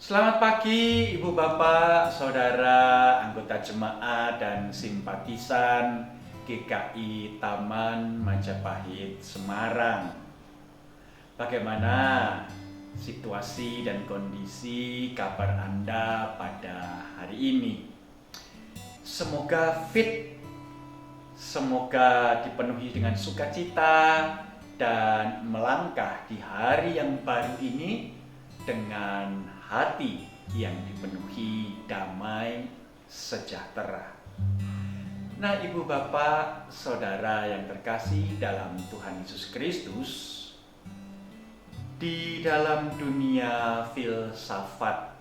Selamat pagi Ibu Bapak, Saudara, anggota jemaat dan simpatisan GKI Taman Majapahit Semarang. Bagaimana situasi dan kondisi kabar Anda pada hari ini? Semoga fit, semoga dipenuhi dengan sukacita dan melangkah di hari yang baru ini dengan hati yang dipenuhi damai sejahtera. Nah, Ibu Bapak, Saudara yang terkasih dalam Tuhan Yesus Kristus, di dalam dunia filsafat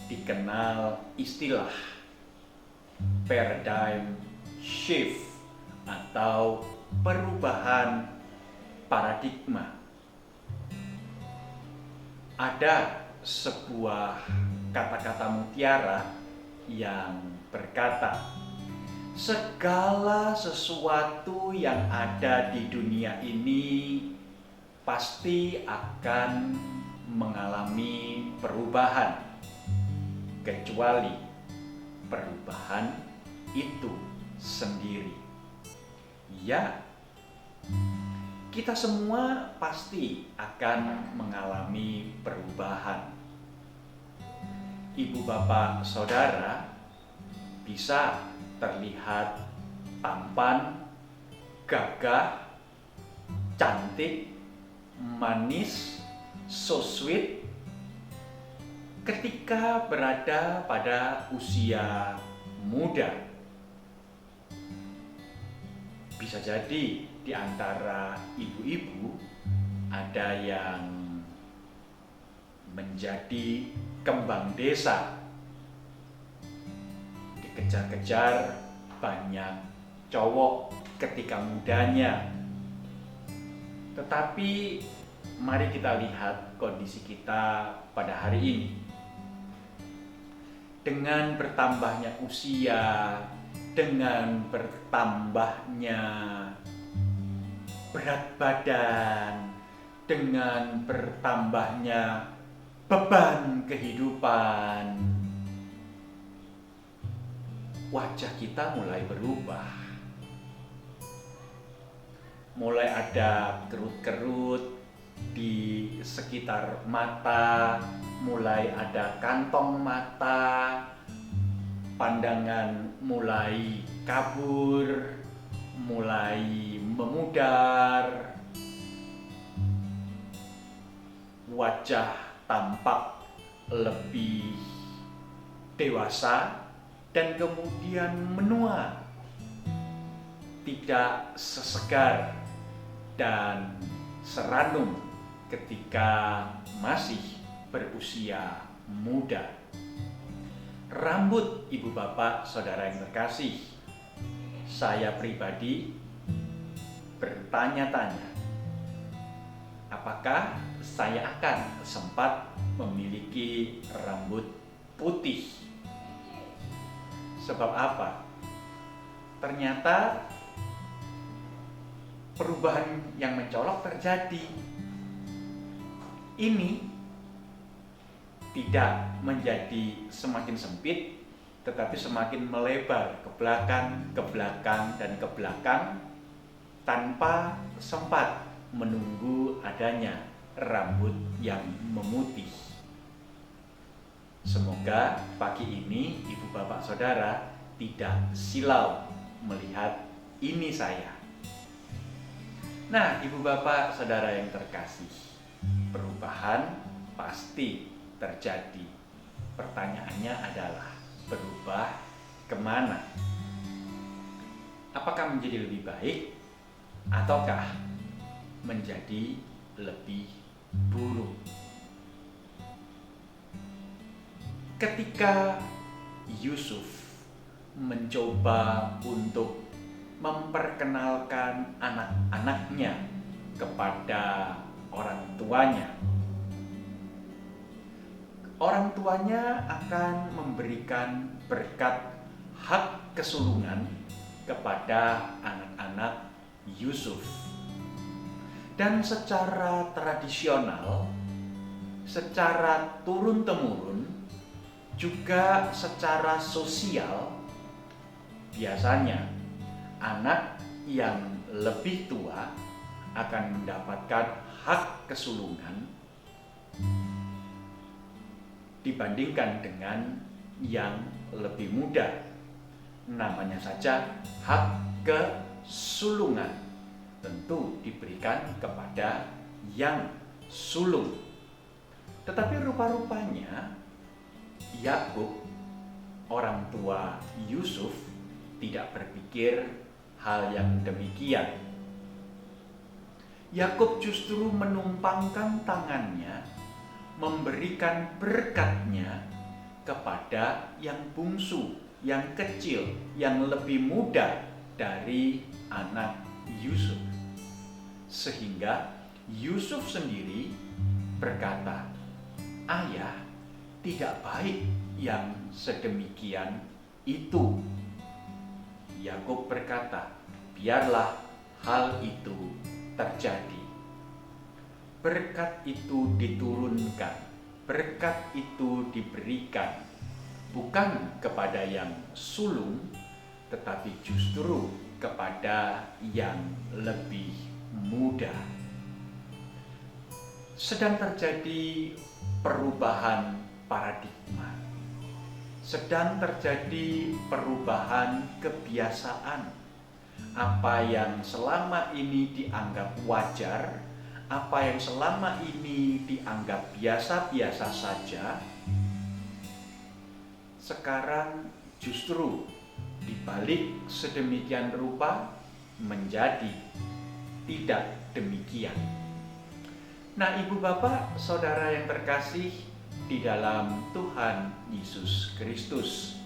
dikenal istilah paradigm shift atau perubahan paradigma. Ada sebuah kata-kata mutiara yang berkata, segala sesuatu yang ada di dunia ini pasti akan mengalami perubahan, kecuali perubahan itu sendiri. Ya, kita semua pasti akan mengalami perubahan. Ibu Bapak Saudara bisa terlihat tampan, gagah, cantik, manis, so sweet ketika berada pada usia muda. Bisa jadi di antara ibu-ibu ada yang menjadi kembang desa, dikejar-kejar banyak cowok ketika mudanya. Tetapi mari kita lihat kondisi kita pada hari ini. Dengan bertambahnya usia, dengan bertambahnya berat badan, dengan bertambahnya beban kehidupan, wajah kita mulai berubah. Mulai ada kerut-kerut di sekitar mata, mulai ada kantong mata, pandangan mulai kabur, mulai memudar, wajah tampak lebih dewasa dan kemudian menua, tidak sesegar dan seranum ketika masih berusia muda. Rambut Ibu Bapak Saudara yang terkasih, saya pribadi bertanya-tanya, apakah saya akan sempat memiliki rambut putih? Sebab apa? Ternyata perubahan yang mencolok terjadi. Ini tidak menjadi semakin sempit, tetapi semakin melebar ke belakang, ke belakang, dan ke belakang tanpa sempat menunggu adanya rambut yang memutih. Semoga pagi ini Ibu Bapak Saudara tidak silau melihat ini saya. Nah, Ibu Bapak Saudara yang terkasih, perubahan pasti terjadi. Pertanyaannya adalah, berubah kemana? Apakah menjadi lebih baik ataukah menjadi lebih buruk? Ketika Yusuf mencoba untuk memperkenalkan anak-anaknya kepada orang tuanya, orang tuanya akan memberikan berkat hak kesulungan kepada anak-anak Yusuf. Dan secara tradisional, secara turun-temurun, juga secara sosial, biasanya anak yang lebih tua akan mendapatkan hak kesulungan dibandingkan dengan yang lebih muda. Namanya saja hak kesulungan, tentu diberikan kepada yang sulung. Tetapi rupa-rupanya Yakub, orang tua Yusuf, tidak berpikir hal yang demikian. Yakub justru menumpangkan tangannya, memberikan berkatnya kepada yang bungsu, yang kecil, yang lebih muda dari anak Yusuf. Sehingga Yusuf sendiri berkata, "Ayah, tidak baik yang sedemikian itu." Yakub berkata, "Biarlah hal itu terjadi." Berkat itu diturunkan, berkat itu diberikan bukan kepada yang sulung, tetapi justru kepada yang lebih muda. Sedang terjadi perubahan paradigma, sedang terjadi perubahan kebiasaan. Apa yang selama ini dianggap wajar, apa yang selama ini dianggap biasa-biasa saja, sekarang justru dibalik sedemikian rupa menjadi tidak demikian. Nah, ibu bapak, saudara yang terkasih di dalam Tuhan Yesus Kristus,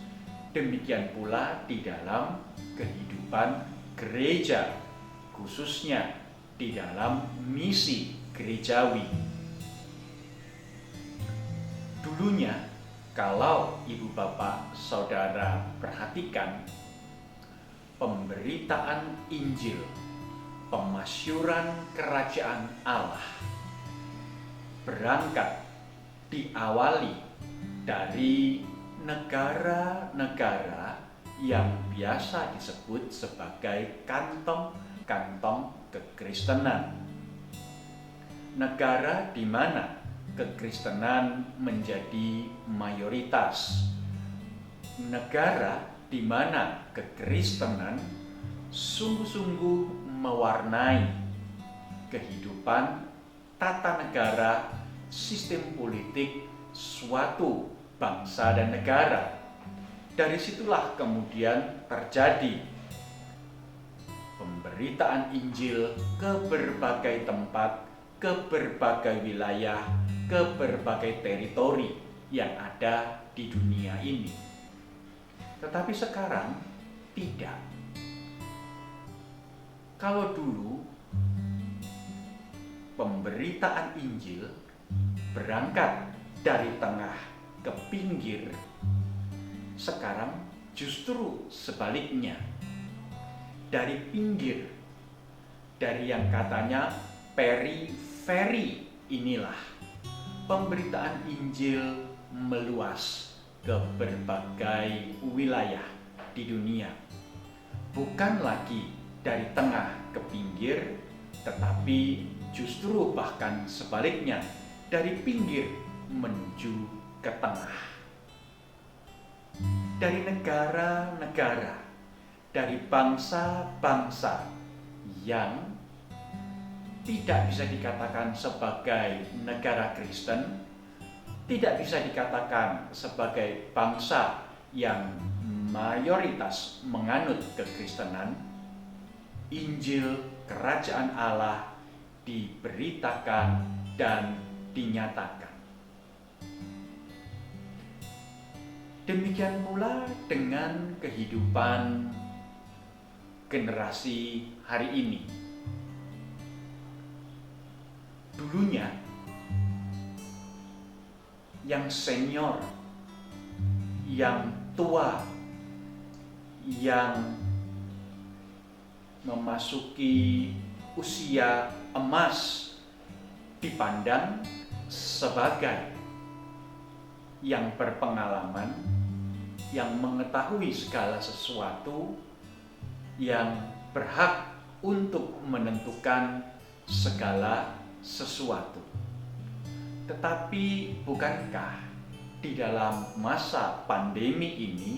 demikian pula di dalam kehidupan gereja, khususnya di dalam misi gerejawi. Dulunya, kalau ibu bapak saudara perhatikan, pemberitaan Injil, pemasyuran kerajaan Allah berangkat diawali dari negara-negara yang biasa disebut sebagai kantong-kantong kekristenan. Negara di mana kekristenan menjadi mayoritas. Negara di mana kekristenan sungguh-sungguh mewarnai kehidupan tata negara, sistem politik suatu bangsa dan negara. Dari situlah kemudian terjadi pemberitaan Injil ke berbagai tempat, ke berbagai wilayah, ke berbagai teritori yang ada di dunia ini. Tetapi sekarang tidak. Kalau dulu pemberitaan Injil berangkat dari tengah ke pinggir, sekarang justru sebaliknya. Dari pinggir, dari yang katanya periferi, inilah pemberitaan Injil meluas ke berbagai wilayah di dunia. Bukan lagi dari tengah ke pinggir, tetapi justru bahkan sebaliknya, dari pinggir menuju ke tengah. Dari negara-negara, dari bangsa-bangsa yang tidak bisa dikatakan sebagai negara Kristen, tidak bisa dikatakan sebagai bangsa yang mayoritas menganut kekristenan, Injil Kerajaan Allah diberitakan dan dinyatakan. Demikian pula dengan kehidupan generasi hari ini. Dulunya yang senior, yang tua, yang memasuki usia emas dipandang sebagai yang berpengalaman, yang mengetahui segala sesuatu, yang berhak untuk menentukan segala sesuatu. Tetapi bukankah di dalam masa pandemi ini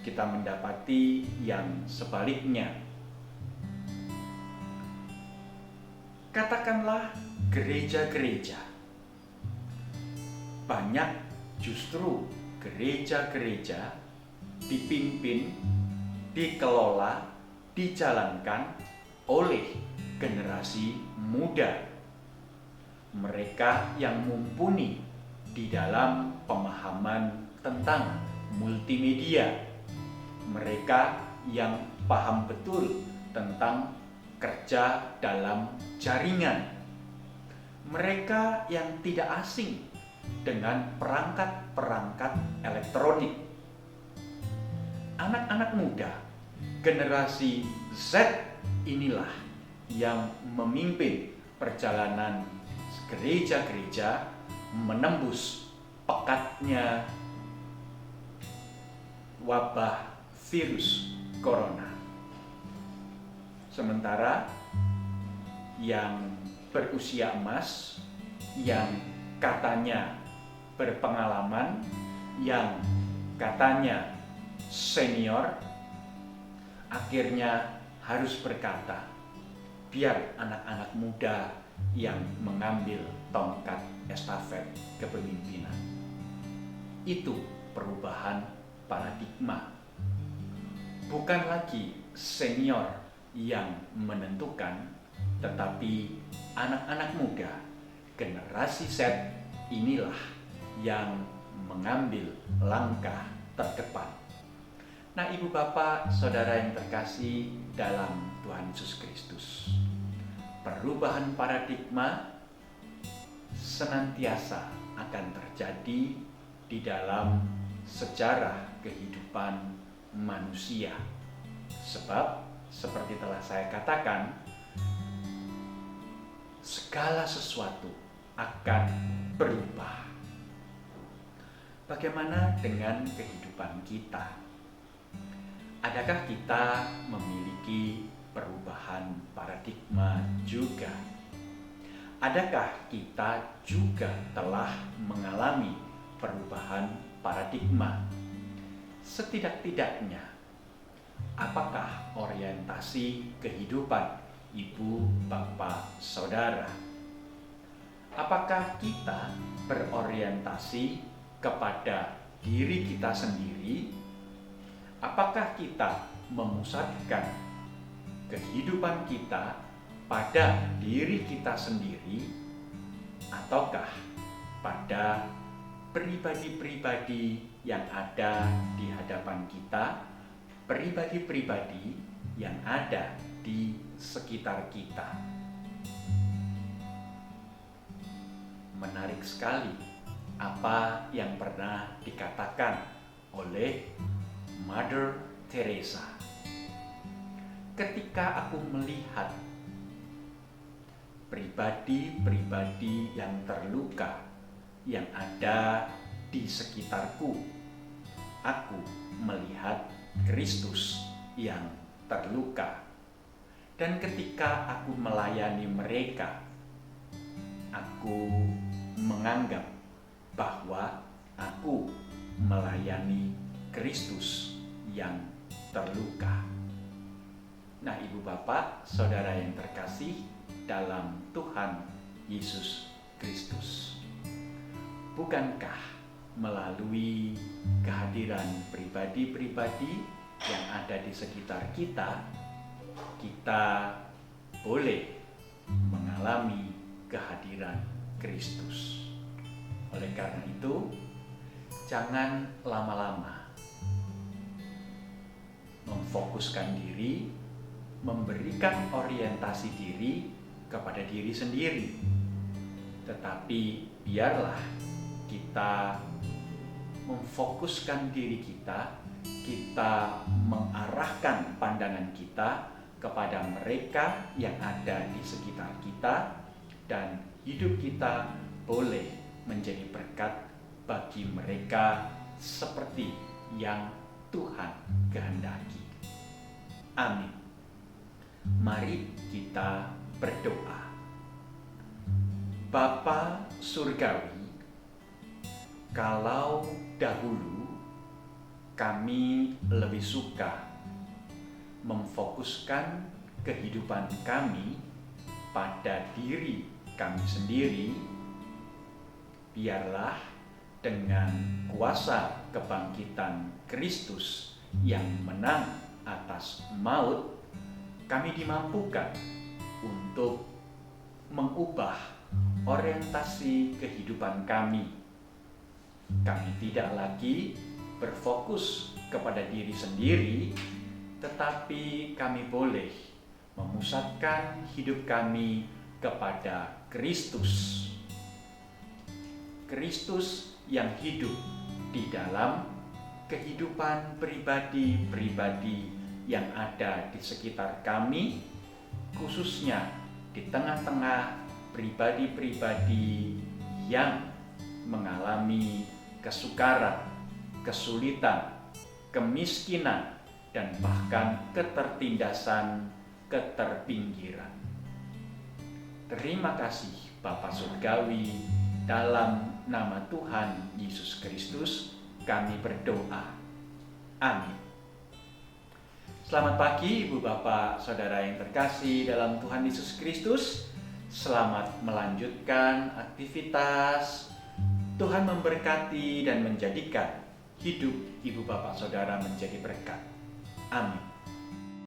kita mendapati yang sebaliknya? Katakanlah gereja-gereja. Banyak justru gereja-gereja dipimpin, dikelola, dijalankan oleh generasi muda. Mereka yang mumpuni di dalam pemahaman tentang multimedia. Mereka yang paham betul tentang kerja dalam jaringan. Mereka yang tidak asing dengan perangkat-perangkat elektronik. Anak-anak muda, generasi Z inilah yang memimpin perjalanan gereja-gereja menembus pekatnya wabah virus corona. Sementara yang berusia emas, yang katanya berpengalaman, yang katanya senior, akhirnya harus berkata, biar anak-anak muda yang mengambil tongkat estafet kepemimpinan. Itu perubahan paradigma. Bukan lagi senior yang menentukan, tetapi anak-anak muda, generasi Z inilah yang mengambil langkah terdepan. Nah, Ibu Bapak, Saudara yang terkasih dalam Tuhan Yesus Kristus, perubahan paradigma senantiasa akan terjadi di dalam sejarah kehidupan manusia. Sebab, seperti telah saya katakan, segala sesuatu akan berubah. Bagaimana dengan kehidupan kita? Adakah kita memiliki perubahan paradigma juga? Adakah kita juga telah mengalami perubahan paradigma? Setidak-tidaknya, apakah orientasi kehidupan Ibu, Bapak, Saudara? Apakah kita berorientasi kepada diri kita sendiri? Apakah kita memusatkan kehidupan kita pada diri kita sendiri, ataukah pada pribadi-pribadi yang ada di hadapan kita, pribadi-pribadi yang ada di sekitar kita? Menarik sekali apa yang pernah dikatakan oleh Mother Teresa. Ketika aku melihat pribadi-pribadi yang terluka yang ada di sekitarku, aku melihat Kristus yang terluka. Dan ketika aku melayani mereka, aku menganggap bahwa aku melayani Kristus yang terluka. Nah, Ibu Bapak, Saudara yang terkasih dalam Tuhan Yesus Kristus, bukankah melalui kehadiran pribadi-pribadi yang ada di sekitar kita, kita boleh mengalami kehadiran Kristus? Oleh karena itu, jangan lama-lama memfokuskan diri, memberikan orientasi diri kepada diri sendiri. Tetapi biarlah kita memfokuskan diri kita, kita mengarahkan pandangan kita kepada mereka yang ada di sekitar kita, dan hidup kita boleh menjadi berkat bagi mereka seperti yang Tuhan kehendaki. Amin. Mari kita berdoa. Bapa Surgawi, kalau dahulu kami lebih suka memfokuskan kehidupan kami pada diri kami sendiri, biarlah dengan kuasa kebangkitan Kristus yang menang atas maut, kami dimampukan untuk mengubah orientasi kehidupan kami. Kami tidak lagi berfokus kepada diri sendiri, tetapi kami boleh memusatkan hidup kami kepada Kristus. Kristus yang hidup di dalam kehidupan pribadi-pribadi yang ada di sekitar kami, khususnya di tengah-tengah pribadi-pribadi yang mengalami kesukaran, kesulitan, kemiskinan, dan bahkan ketertindasan, keterpinggiran. Terima kasih Bapa Surgawi, dalam nama Tuhan Yesus Kristus kami berdoa. Amin. Selamat pagi Ibu Bapak Saudara yang terkasih dalam Tuhan Yesus Kristus. Selamat melanjutkan aktivitas. Tuhan memberkati dan menjadikan hidup Ibu Bapak Saudara menjadi berkat. Amin.